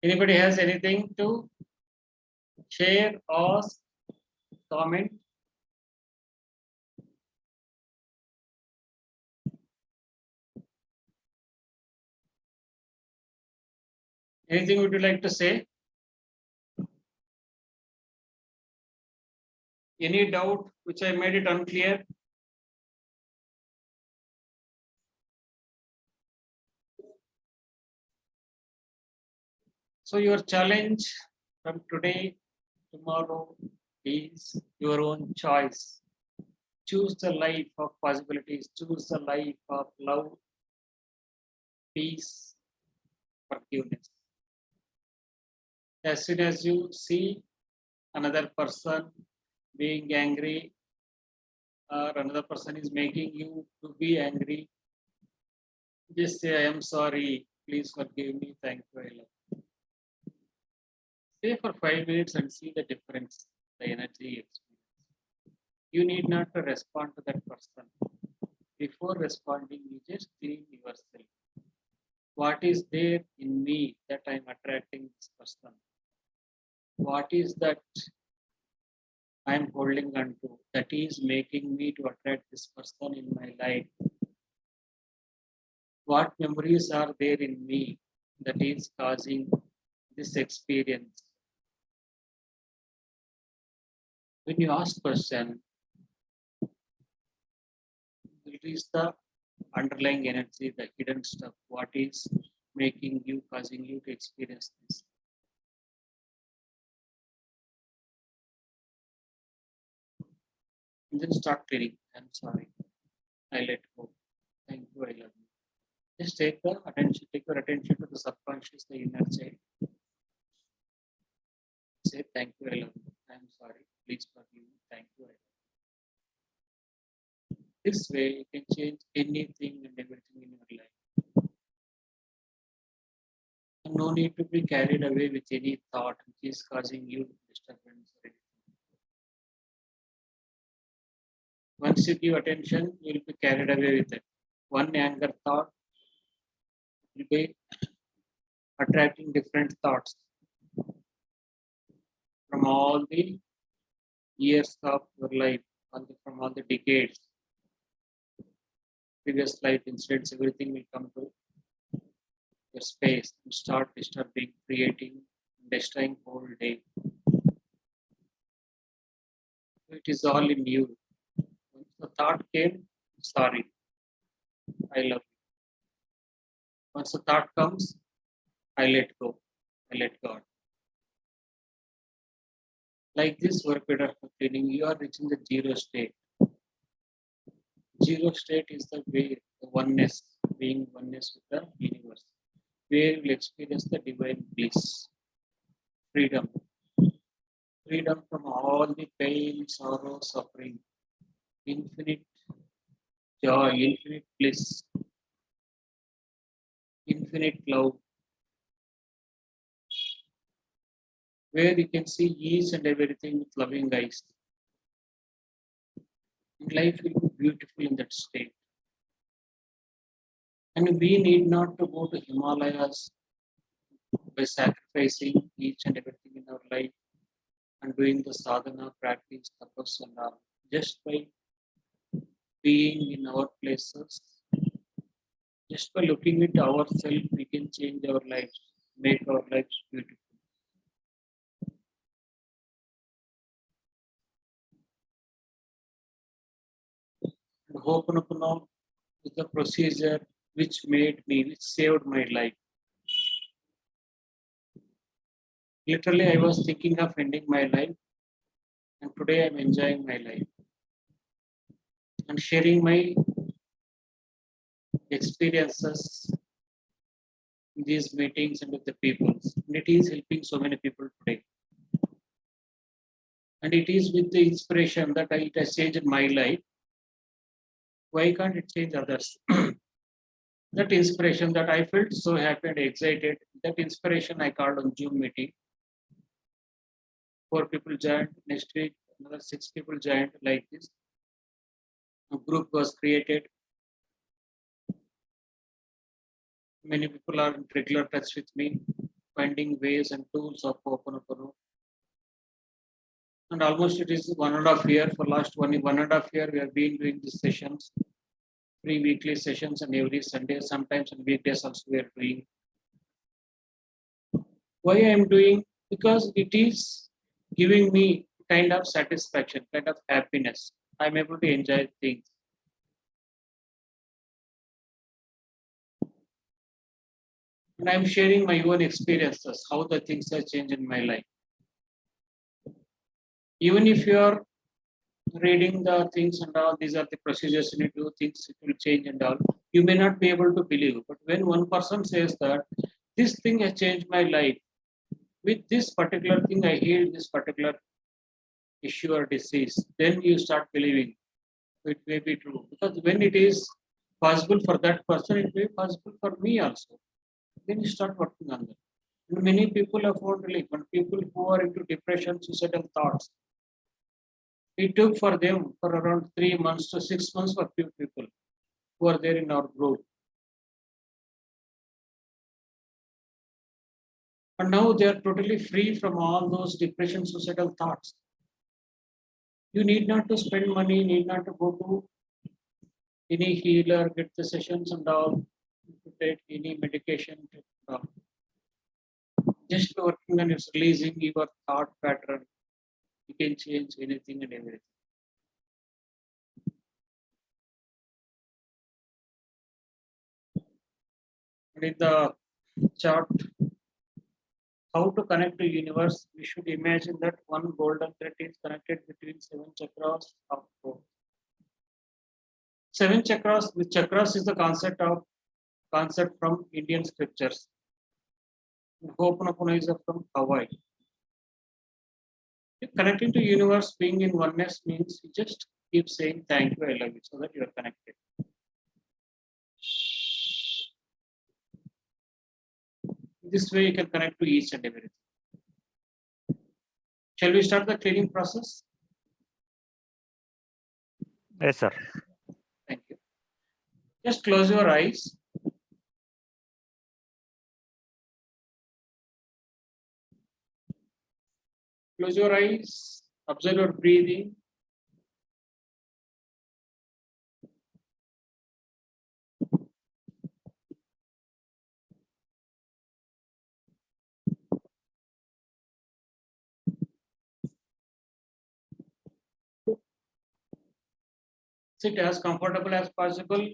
[SPEAKER 1] Anybody has anything to share or comment? Anything would you like to say? Any doubt which I made it unclear? So your challenge from today, tomorrow is your own choice. Choose the life of possibilities. Choose the life of love, peace, forgiveness. As soon as you see another person being angry or another person is making you to be angry, just say, I am sorry, please forgive me, thank you, I love you. Say for 5 minutes and see the difference, the energy experience. You need not to respond to that person. Before responding, you just clean yourself. What is there in me that I'm attracting this person? What is that I'm holding on to that is making me to attract this person in my life? What memories are there in me that is causing this experience? When you ask question, it is the underlying energy, the hidden stuff. What is making you, causing you to experience this? And then start clearing. I'm sorry. I let go. Thank you. I love you. Just take the attention, take your attention to the subconscious, the inner child. Say thank you. I love you. I'm sorry. Please forgive me. Thank you. I love you. This way, you can change anything and everything in your life. And no need to be carried away with any thought which is causing you disturbance or anything. Once you give attention, you will be carried away with it. One anger thought will be attracting different thoughts from all the years of your life, from all the decades, previous life incidents, everything will come to your space and start disturbing, creating, destroying whole day. It is all in you. Once the thought came, sorry, I love you. Once the thought comes, I let go. I let God. Like this work better for cleaning, you are reaching the zero state. Zero state is the way, the oneness, being oneness with the universe, where you will experience the divine bliss, freedom. Freedom from all the pain, sorrow, suffering, infinite joy, infinite bliss, infinite love, where you can see each and everything with loving eyes. And life will be beautiful in that state. And we need not to go to Himalayas by sacrificing each and everything in our life and doing the sadhana practice, tapas and all. Just by being in our places, just by looking at ourselves, we can change our lives, make our lives beautiful. And Ho'oponopono is the procedure which saved my life. Literally, I was thinking of ending my life, and today I'm enjoying my life and sharing my experiences in these meetings and with the people. And it is helping so many people today. And it is with the inspiration that it has changed my life. Why can't it change others? That inspiration that I felt so happy and excited, that inspiration I called on Zoom meeting. 4 people joined. Next week, another 6 people joined like this. A group was created. Many people are in regular touch with me, finding ways and tools of Ho'oponopono. And almost it is 1.5 year. For last 1.5 year, we have been doing these sessions, 3 weekly sessions, and every Sunday, sometimes on weekdays also we are doing. Why I am doing? Because it is giving me kind of satisfaction, kind of happiness. I'm able to enjoy things. And I'm sharing my own experiences, how the things have changed in my life. Even if you are reading the things and all, these are the procedures you need to do, things it will change and all, you may not be able to believe. But when one person says that this thing has changed my life, with this particular thing, I healed this particular issue or disease, then you start believing it may be true. Because when it is possible for that person, it may be possible for me also. Then you start working on that. And many people have found relief, and people who are into depression, suicidal thoughts, it took for them for around 3 months to 6 months for few people who are there in our group. And now they are totally free from all those depression, suicidal thoughts. You need not to spend money, need not to go to any healer, get the sessions and all, to take any medication. Just working on its releasing your thought pattern, you can change anything and everything. And in the chart, how to connect to universe, we should imagine that one golden thread is connected between 7 chakras of 4. 7 chakras, the chakras is the concept from Indian scriptures. Ho'oponopono is from Hawaii. Connecting to universe, being in oneness means you just keep saying thank you, I love you, so that you are connected. This way you can connect to each and everything. Shall we start the cleaning process?
[SPEAKER 4] Yes, sir.
[SPEAKER 1] Thank you. Just close your eyes. Close your eyes. Observe your breathing. Sit as comfortable as possible.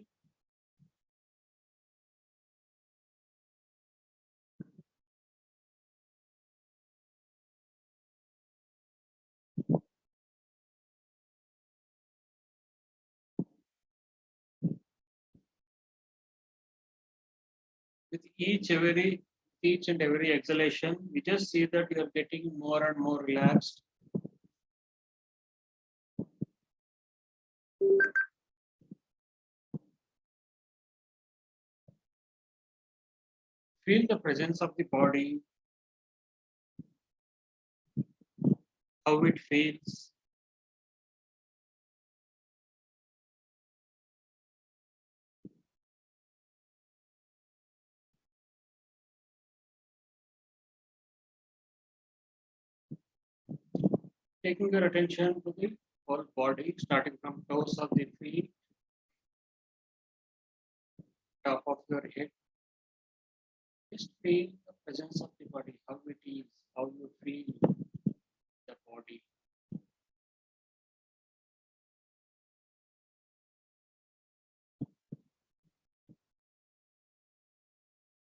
[SPEAKER 1] With each and every exhalation, we just see that you are getting more and more relaxed. Feel the presence of the body, how it feels. Taking your attention to the whole body, starting from toes of the feet, top of your head. Just feel the presence of the body, how it is, how you feel the body.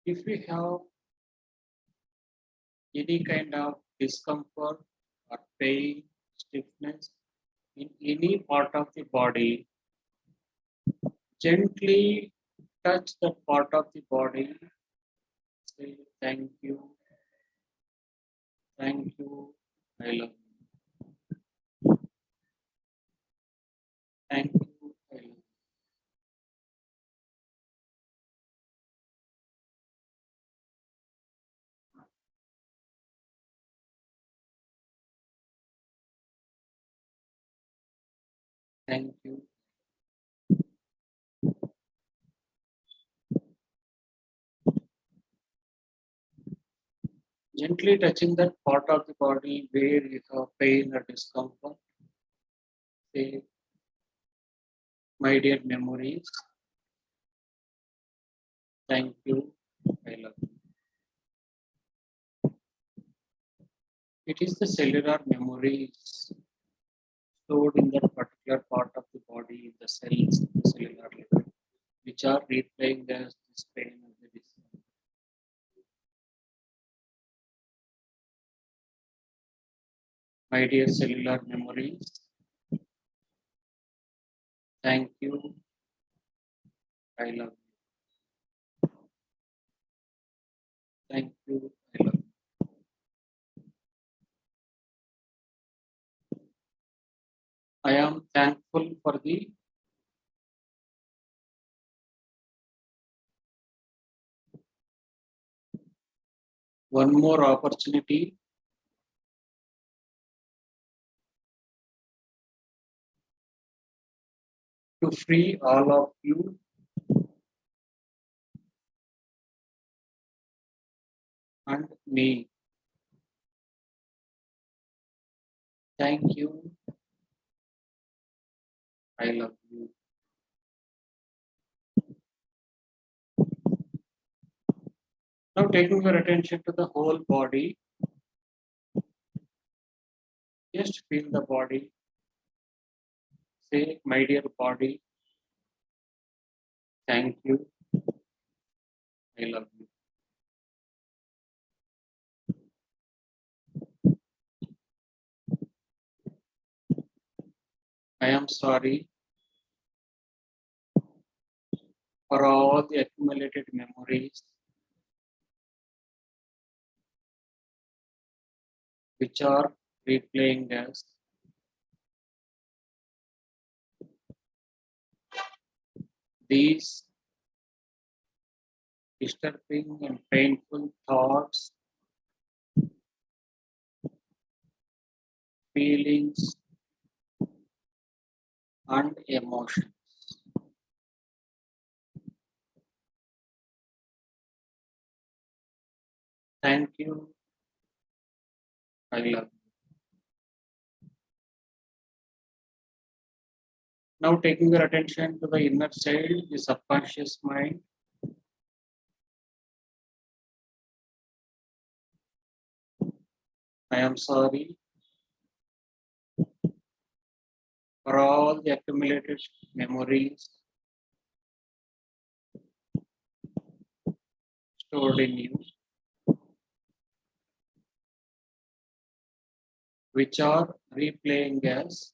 [SPEAKER 1] If we have any kind of discomfort or pain, stiffness in any part of the body, gently touch that part of the body, say thank you, I love you, thank you, I love you. Thank you. Gently touching that part of the body where you have pain or discomfort. Say, my dear memories, thank you, I love you. It is the cellular memories stored in that particular part of the body, in the cells, the cellular level, which are replaying as this pain and the discomfort. My dear cellular memories, thank you, I love you. Thank you, I love you. I am thankful for the one more opportunity to free all of you and me. Thank you, I love you. Now taking your attention to the whole body, just feel the body. Say, my dear body, thank you, I love you. I am sorry for all the accumulated memories which are replaying us. These disturbing and painful thoughts, feelings, and emotions. Thank you, I love you. Now taking your attention to the inner child, the subconscious mind. I am sorry for all the accumulated memories stored in you, which are replaying as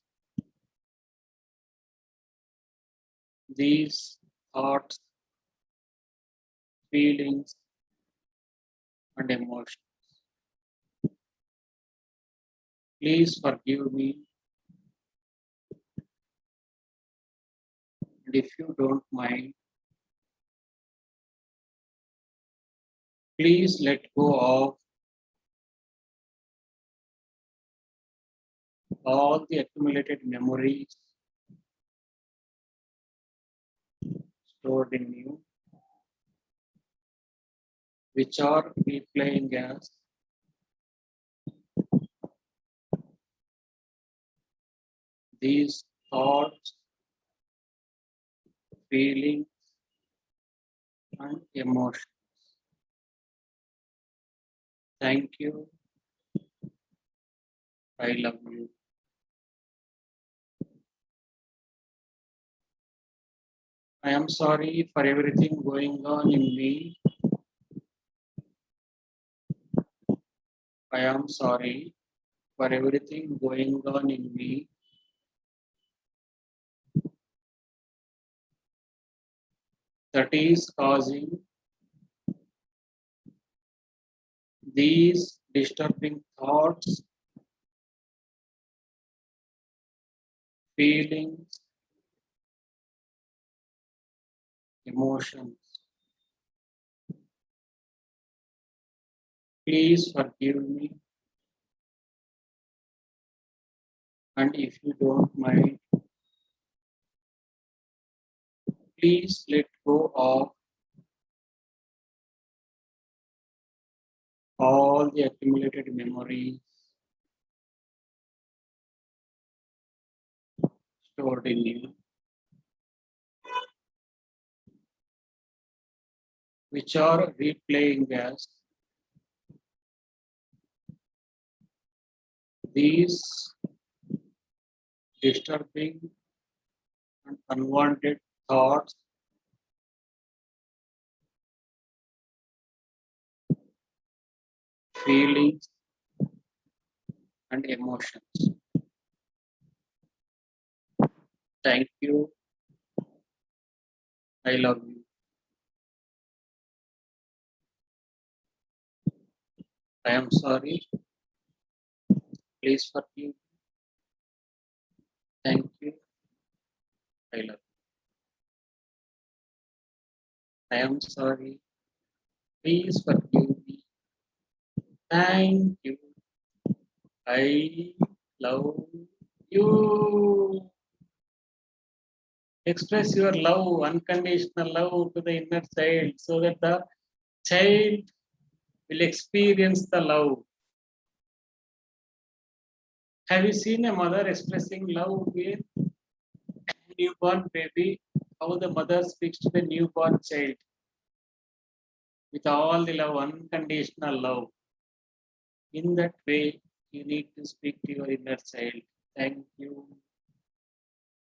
[SPEAKER 1] these thoughts, feelings, and emotions. Please forgive me, and if you don't mind, please let go of all the accumulated memories stored in you, which are replaying as these thoughts, feelings, and emotions. Thank you, I love you. I am sorry for everything going on in me. I am sorry for everything going on in me. That is causing these disturbing thoughts, feelings, emotions. Please forgive me. And if you don't mind, please let go of all the accumulated memories stored in you, which are replaying as these disturbing and unwanted thoughts, feelings, and emotions. Thank you. I love you. I am sorry. Please forgive. Thank you. I love you. I am sorry. Please forgive me. Thank you. I love you. Express your love, unconditional love to the inner child so that the child will experience the love. Have you seen a mother expressing love with newborn baby? How the mother speaks to the newborn child with all the love, unconditional love. In that way, you need to speak to your inner child. Thank you.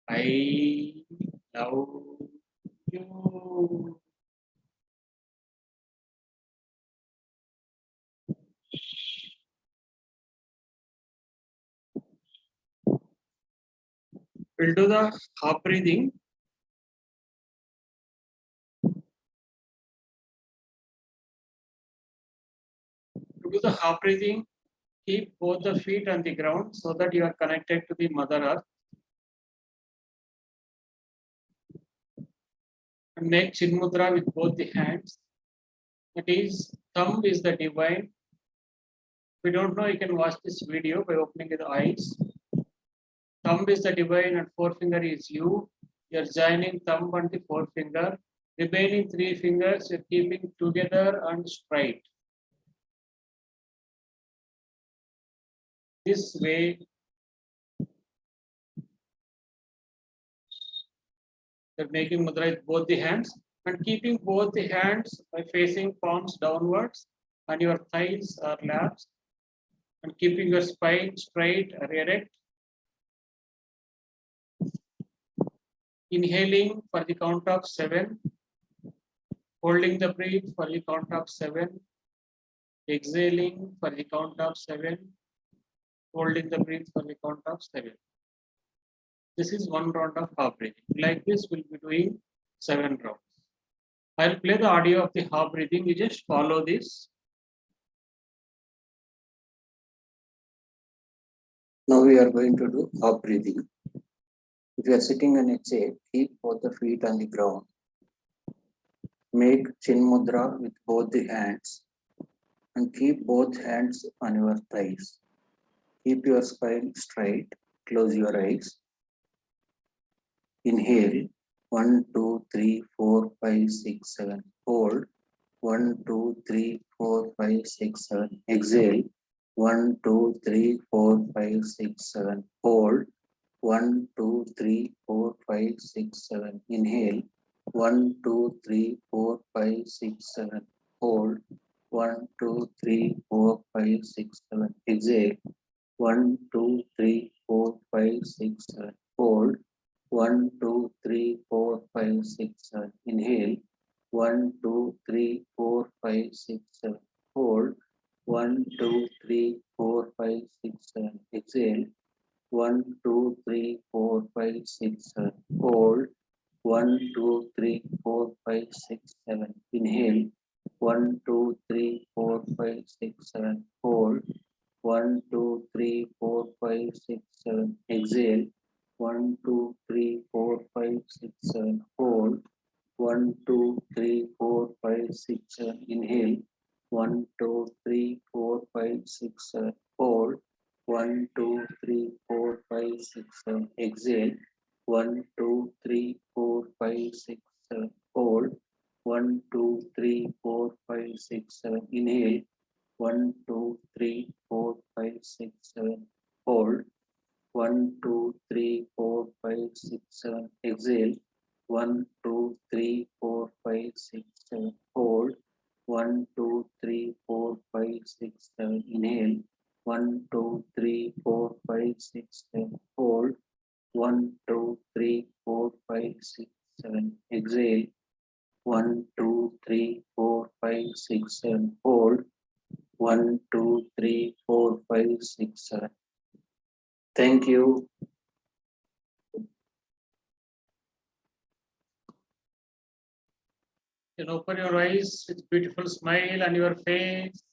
[SPEAKER 1] I love you. We'll do the half breathing. To do the half breathing, keep both the feet on the ground so that you are connected to the Mother Earth. And make Chin Mudra with both the hands. That is, thumb is the divine. If you don't know, you can watch this video by opening the eyes. Thumb is the divine and forefinger is you. You're joining thumb and the forefinger. Remaining three fingers, you're keeping together and straight. This way, you're making mudra with both the hands and keeping both the hands by facing palms downwards and your thighs or laps and keeping your spine straight or erect. Inhaling for the count of 7. Holding the breath for the count of 7. Exhaling for the count of 7. Holding the breath for the count of 7. This is one round of half breathing. Like this, we'll be doing 7 rounds. I'll play the audio of the half breathing. You just follow this. Now we are going to do half breathing. If you are sitting on a chair, keep both the feet on the ground. Make Chin Mudra with both the hands and keep both hands on your thighs. Keep your spine straight. Close your eyes. Inhale 1, 2, 3, 4, 5, 6, 7. Hold 1, 2, 3, 4, 5, 6, 7. Exhale 1, 2, 3, 4, 5, 6, 7. Hold 1, 2, 3, 4, 5, 6, 7. Inhale 1, 2, 3, 4, 5, 6, 7. Hold 1, 2, 3, 4, 5, 6, 7. Exhale 1, 2, 3, 4, 5, 6, 7. Hold 1, 2, 3, 4, 5, 6, 7. Inhale 1, 2, 3, 4, 5, 6, 7. Hold 1, 2, 3, 4, 5, 6, 7. Exhale 1, 2, 3, 4, 5, 6, 7. Hold 1, 2, 3, 4, 5, 6, 7. Inhale 1, 2, 3, 4, 5, 6, 7. Hold. 1, 2, 3, 4, 5, 6, 7. Exhale. 1, 2, 3, 4, 5, 6, 7. Hold. 1, 2, 3, 4, 5, 6, 7. Inhale. 1, 2, 3, 4, 5, 6, 7. Hold. 1, 2, 3, 4, 5, 6, 7. Exhale. 1, 2, 3, 4, 5, 6, 7. Hold. 1, 2, 3, 4, 5, 6, 7. Inhale. 1, 2, 3, 4, 5, 6, 7. Hold. 1, 2, 3, 4, 5, 6, 7. Exhale. 1, 2, 3, 4, 5, 6, 7. Hold. 1, 2, 3, 4, 5, 6, 7. Inhale. 1, 2, 3, 4, 5, 6, 7. Hold. 1, 2, 3, 4, 5, 6, 7. Exhale. 1, 2, 3, 4, 5, 6, 7. Hold. 1, 2, 3, 4, 5, 6, 7. Thank you. You open your eyes with beautiful smile on your face.